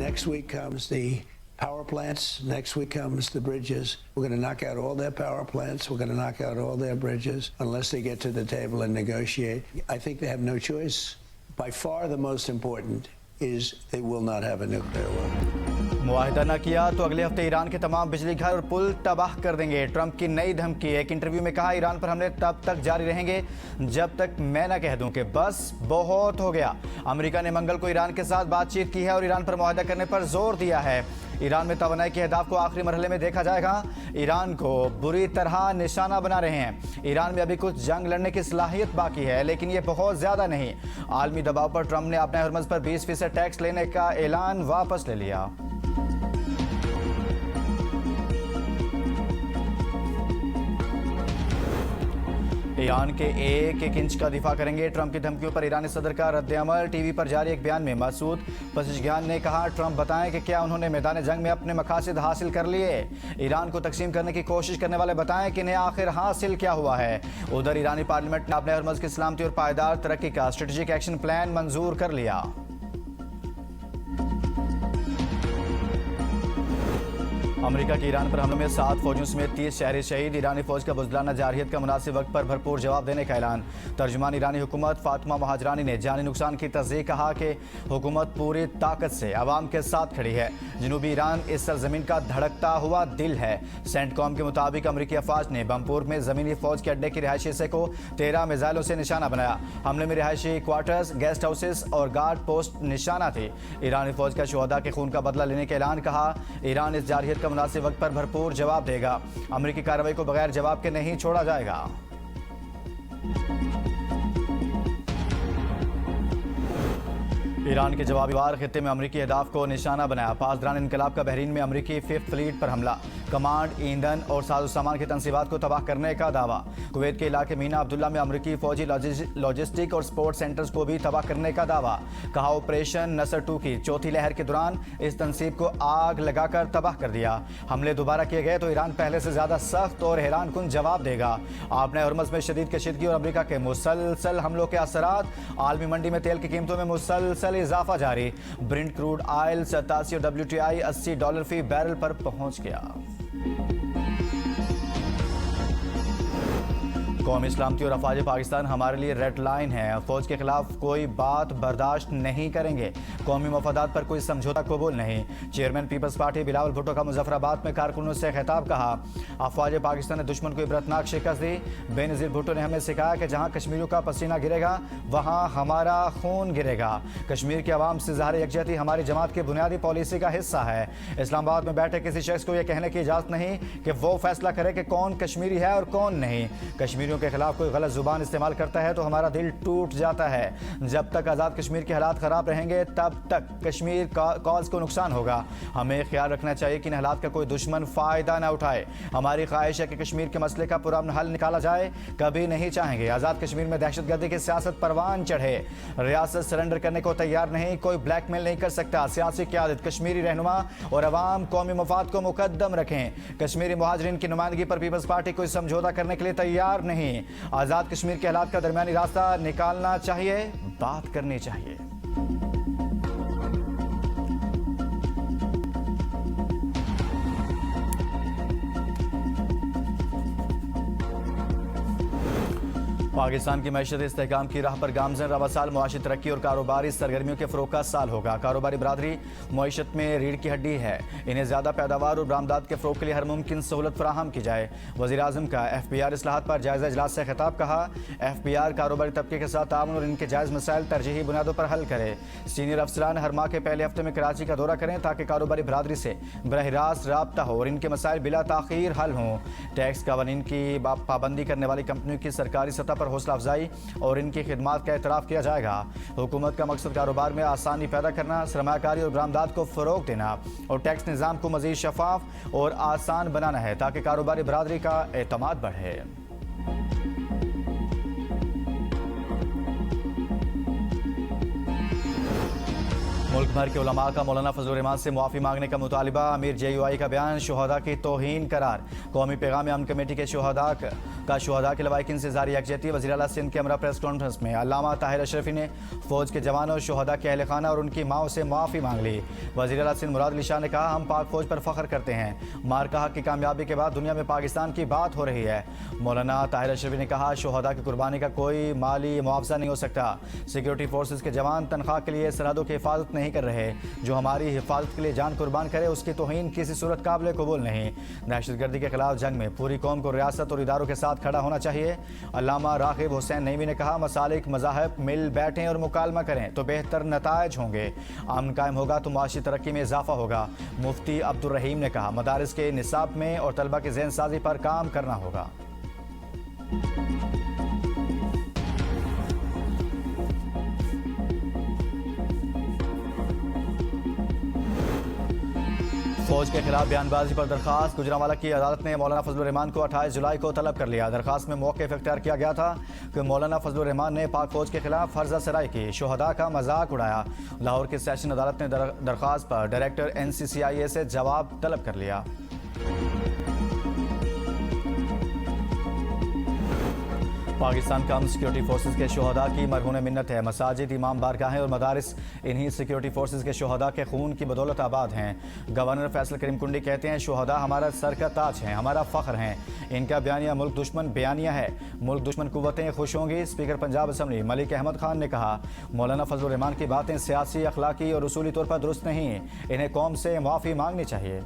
Next week comes the power plants. Next week comes the bridges. We're going to knock out all their power plants. We're going to knock out all their bridges unless they get to the table and negotiate. I think they have no choice. By far the most important is they will not have a nuclear weapon. मुआहिदा न किया तो अगले हफ्ते Iran के तमाम बिजली घर और पुल तबाह कर देंगे। ट्रंप की नई धमकी। एक इंटरव्यू में कहा, ईरान पर हमले तब तक जारी रहेंगे जब तक मैं न कह दूं कि बस बहुत हो गया। अमेरिका ने मंगल को ईरान के साथ बातचीत की है और ईरान पर मुआहिदा करने पर जोर दिया है। ईरान में तवानाई के अहदाफ को आखिरी मरहले में देखा जाएगा। ईरान को बुरी तरह निशाना बना रहे हैं। ईरान में अभी कुछ जंग लड़ने की सलाहियत बाकी है, लेकिन ये बहुत ज्यादा नहीं। आलमी दबाव पर ट्रंप ने अपने हरमज पर 20% टैक्स लेने का ऐलान वापस ले लिया। ईरान के एक इंच का दिफा करेंगे। ट्रंप की धमकियों पर ईरानी सदर का रद्द-ए-अमल। टीवी पर जारी एक बयान में मसूद पज़ेश्कियान ने कहा, ट्रंप बताएं कि क्या उन्होंने मैदान जंग में अपने मकासद हासिल कर लिए। ईरान को तकसीम करने की कोशिश करने वाले बताएं कि इन्हें आखिर हासिल क्या हुआ है। उधर ईरानी पार्लियामेंट ने अपने हरमज की सलामती और पायदार तरक्की का स्ट्रेटेजिक एक्शन प्लान मंजूर कर लिया। अमेरिका के ईरान पर हमलों में 7 फौजियों समेत 30 शहरी शहीद। ईरानी फौज का बुज़दिलाना जारहियत का मुनासिब वक्त पर भरपूर जवाब देने का ऐलान। तर्जुमान ईरानी हुकूमत फातिमा महाजरानी ने जानी नुकसान की तस्दीक कहा कि हुकूमत पूरी ताकत से अवाम के साथ खड़ी है। जनूबी ईरान इस सरजमीन का धड़कता हुआ दिल है। सेंटकॉम के मुताबिक अमरीकी अफवाज ने बमपुर में ज़मीनी फौज के अड्डे की रिहायशी हिस्से को 13 मिसाइलों से निशाना बनाया। हमले में रिहायशी क्वार्टर्स, गेस्ट हाउसेस और गार्ड पोस्ट निशाना थी। ईरानी फौज का शुहदा के खून का बदला लेने का ऐलान। कहा, ईरान इस जारहियत का मुनासिब वक्त पर भरपूर जवाब देगा। अमेरिकी कार्रवाई को बगैर जवाब के नहीं छोड़ा जाएगा। ईरान के जवाबी वार खित्ते में अमरीकी अहदाफ को निशाना बनाया। पासदारान इनकलाब का बहरीन में अमरीकी 5th फ्लीट पर हमला। कमांड, ईंधन और साजो सामान की तनसीबात को तबाह करने का दावा। कुवैत के इलाके मीना अब्दुल्ला में अमरीकी फौजी लॉजिस्टिक और स्पोर्ट सेंटर्स को भी तबाह करने का दावा। कहा, ऑपरेशन नसर 2 की चौथी लहर के दौरान इस तनसीब को आग लगाकर तबाह कर दिया। हमले दोबारा किए गए तो ईरान पहले से ज्यादा सख्त और हैरान कुन जवाब देगा। आपने हरमज में शदीद कशीदगी और अमरीका के मुसलसल हमलों के असरात। आलमी मंडी में तेल की कीमतों में मुसलसल इजाफा जारी। ब्रेंट क्रूड ऑयल 87 और WTI $80 फी बैरल पर पहुंच गया। कौमी सलामती और अफवाज पाकिस्तान हमारे लिए रेड लाइन है। फौज के खिलाफ कोई बात बर्दाश्त नहीं करेंगे। कौमी मफादात पर कोई समझौता कबूल नहीं। Chairman peoples party Bilawal Bhutto का मुजफ्फराबाद में कारकुनों से खिताब। कहा, अफवाज पाकिस्तान ने दुश्मन को इबरतनाक शिकस्त दी। बेनज़ीर भुट्टो ने हमें सिखाया कि जहां कश्मीरियों का पसीना गिरेगा वहां हमारा खून गिरेगा। कश्मीर की आवाम से ज़ाहिर यकजहती हमारी जमात की बुनियादी पॉलिसी का हिस्सा है। इस्लामाबाद में बैठे किसी शख्स को यह कहने की इजाज़त नहीं कि वो फैसला करे कि कौन कश्मीरी है और कौन नहीं। कश्मीरियों के खिलाफ कोई गलत जुबान इस्तेमाल करता है तो हमारा दिल टूट जाता है। जब तक आज़ाद कश्मीर के हालात खराब रहेंगे तब तक कश्मीर कॉज को नुकसान होगा। हमें ख्याल रखना चाहिए कि इन हालात का कोई दुश्मन फ़ायदा ना उठाए। हमारी ख्वाहिश है कि कश्मीर के मसले का पुरअमन हल निकाला जाए। कभी नहीं चाहेंगे आज़ाद कश्मीर में दहशतगर्दी की सियासत परवान चढ़े। रियासत सरेंडर करने को तैयार नहीं। कोई ब्लैकमेल नहीं कर सकता। सियासी क़यादत, कश्मीरी रहनुमा और अवाम कौमी मफाद को मुकद्दम रखें। कश्मीरी मुहाजिरीन की नुमाइंदगी पर पीपल्स पार्टी कोई समझौता करने के लिए तैयार नहीं। आजाद कश्मीर के हालात का दरमियानी रास्ता निकालना चाहिए, बात करनी चाहिए। पाकिस्तान की मैशत इस्तेहकाम की राह पर गामजन रवा साल मुआशी तरक्की और कारोबारी सरगर्मियों के फ़रोग़ का साल होगा। कारोबारी बरादरी मईशत में रीढ़ की हड्डी है। इन्हें ज़्यादा पैदावार और बरामदात के फ़रोग़ के लिए हर मुमकिन सहूलत फराहम की जाए। वज़ीर-ए-आज़म का FPR इस्लाहात पर जायज़ा इजलास से खिताब। कहा, FPR कारोबारी तबके के साथ ताउन और इनके जायज़ मसाइल तरजीही बुनियादों पर हल करे। सीनियर अफसरान हर माह के पहले हफ्ते में कराची का दौरा करें ताकि कारोबारी बरादरी से बरह रास्त राब्ता हो और इनके मसाइल बिला ताख़ीर हल हों। टैक्स कवानीन की पाबंदी करने वाली कंपनियों की सरकारी सतह पर हौसला अफजाई और इनकी खिदमात का एतराफ़ किया जाएगा। हुकूमत का मकसद कारोबार में आसानी पैदा करना, सरमायाकारी और बरामदात को फ़रोग़ देना और टैक्स निज़ाम को मज़ीद शफाफ और आसान बनाना है ताकि कारोबारी बरादरी का एतमाद बढ़े। मुल्क भर के उलमा का मौलाना फजलुर रहमान से मुआफ़ी मांगने का मुतालिबा। अमीर JUI का बयान शुहदा की तौहीन करार। कौमी पैगाम अमन कमेटी के शुहदा के लवाहिकीन से जारी यकजहती। वज़ीर आला सिंध के हमरा प्रेस कॉन्फ्रेंस में अल्लामा ताहिर अशरफी ने फ़ौज के जवानों, शुहदा के अहल खाना और उनकी माओं से मुआफ़ी मांग ली। वज़ीर आला सिंध मुराद अली शाह ने कहा, हम पाक फ़ौज पर फ़ख्र करते हैं। मारकाहा की कामयाबी के बाद दुनिया में पाकिस्तान की बात हो रही है। मौलाना ताहिर अशरफी ने कहा, शुहदा की कुर्बानी का कोई माली मुआवजा नहीं हो सकता। सिक्योरिटी फोर्सेज के जवान तनख्वाह के लिए सरहदों की हिफाजत नहीं कर रहे। जो हमारी हिफाजत के लिए जान कुर्बान करे, उसकी तौहीन किसी सूरत काबिल कबूल नहीं। दहशतगर्दी के खिलाफ जंग में पूरी कौम को रियासत और इदारों के साथ खड़ा होना चाहिए। अल्लामा राग़िब हुसैन नईमी ने कहा, मसालिक मज़ाहब मिल बैठें और मुकालमा करें तो बेहतर नताइज होंगे। अमन कायम होगा तो माशी तरक्की में इजाफा होगा। मुफ्ती अब्दुल रहीम ने कहा, मदारिस के निसाब में और तलबा की ज़हन साजी पर काम करना होगा। फौज के खिलाफ बयानबाजी पर दरखास्त। गुजरांवाला की अदालत ने मौलाना फजलुर रहमान को 28 जुलाई को तलब कर लिया। दरखास्त में मौक़िफ़ इख्तियार किया गया था कि मौलाना फजलुर रहमान ने पाक फौज के खिलाफ फर्जा सराई की, शुहदा का मजाक उड़ाया। लाहौर की सेशन अदालत ने दरखास्त पर डायरेक्टर NCCIA से जवाब तलब कर लिया। पाकिस्तान कम सिक्योरिटी फोर्सेज के शुहदा की मरहून मिन्नत है। मसाजिद, इमाम बारगाहें और मदारिस इन्हीं सिक्योरिटी फोर्सेज के शुहदा के खून की बदौलत आबाद हैं। गवर्नर फैसल करीम कुंडी कहते हैं, शुहदा हमारा सर का ताज हैं, हमारा फ़ख्र हैं। इनका बयानिया मुल्क दुश्मन बयानिया है। मुल्क दुश्मन कुव्वतें खुश होंगी। स्पीकर पंजाब असम्बली मलिक अहमद खान ने कहा, मौलाना फजलुर रहमान की बातें सियासी, अखलाकी और उसूली तौर पर दुरुस्त नहीं। इन्हें कौम से मुआफ़ी मांगनी चाहिए।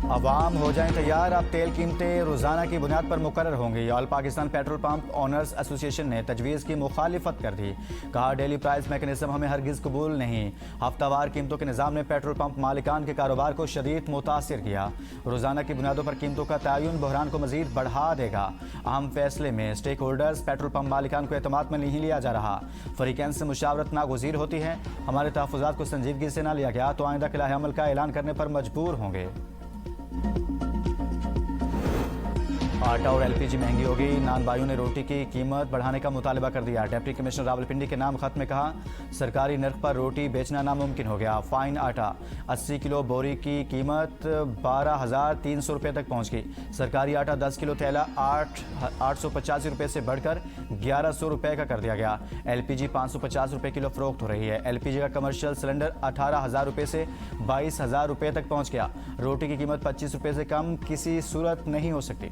अवाम हो जाएं तैयार, अब तेल कीमतें रोज़ाना की बुनियाद पर मुकर्रर होंगी। All Pakistan petrol pump owners association ने तजवीज़ की मुखालिफत कर दी। कहा, डेली प्राइस मैकेनिज्म हमें हरगिज़ कबूल नहीं। हफ्तावार कीमतों के निज़ाम ने पेट्रोल पंप मालिकान के कारोबार को शदीद मुतासिर किया। रोज़ाना की बुनियादों पर कीमतों का तयन बहरान को मज़ीद बढ़ा देगा। अहम फैसले में स्टेक होल्डर्स पेट्रोल पंप मालिकान को एतमाद में नहीं लिया जा रहा। फरीकैन से मुशावरत नागुज़ीर होती है। हमारे तहफ़्फ़ुज़ात को संजीदगी से न लिया गया तो आइंदा खिलाफ अमल का ऐलान करने पर मजबूर होंगे। आटा और LPG महंगी होगी। नान भाइयों ने रोटी की कीमत बढ़ाने का मुतालबा कर दिया। डिप्टी कमिश्नर रावलपिंडी के नाम खत में कहा, सरकारी नर्ख पर रोटी बेचना नामुमकिन हो गया। फाइन आटा 80 किलो बोरी की कीमत 12,300 रुपये तक पहुंच गई। सरकारी आटा 10 किलो थैला 885 रुपये से बढ़कर 1100 रुपये का कर दिया गया। LPG 550 रुपये किलो फरोख्त हो रही है। LPG का कमर्शियल सिलेंडर 18,000 रुपये से 22,000 रुपये तक पहुँच गया। रोटी की कीमत 25 रुपये से कम किसी सूरत नहीं हो सकती।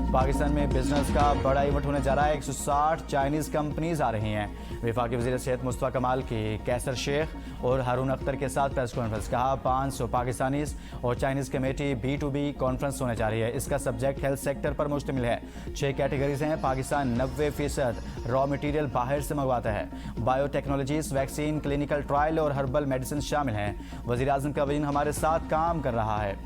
पाकिस्तान में बिजनेस का बड़ा इवेंट होने जा रहा है। 160 चाइनीज़ कंपनीज आ रही हैं। वफाकी वज़ीर सेहत मुस्तफ़ा कमाल की कैसर शेख और हारून अख्तर के साथ प्रेस कॉन्फ्रेंस। कहा, 500 पाकिस्तानीज़ और चाइनीज़ कमेटी B2B कॉन्फ्रेंस होने जा रही है। इसका सब्जेक्ट हेल्थ सेक्टर पर मुश्तमिल है। 6 कैटेगरीज हैं। पाकिस्तान 90% रॉ मटीरियल बाहर से मंगवाता है। बायोटेक्नोलॉजीज, वैक्सीन, क्लिनिकल ट्रायल और हर्बल मेडिसिन शामिल हैं। वज़ीर आज़म का वज़ीर हमारे साथ काम कर रहा है।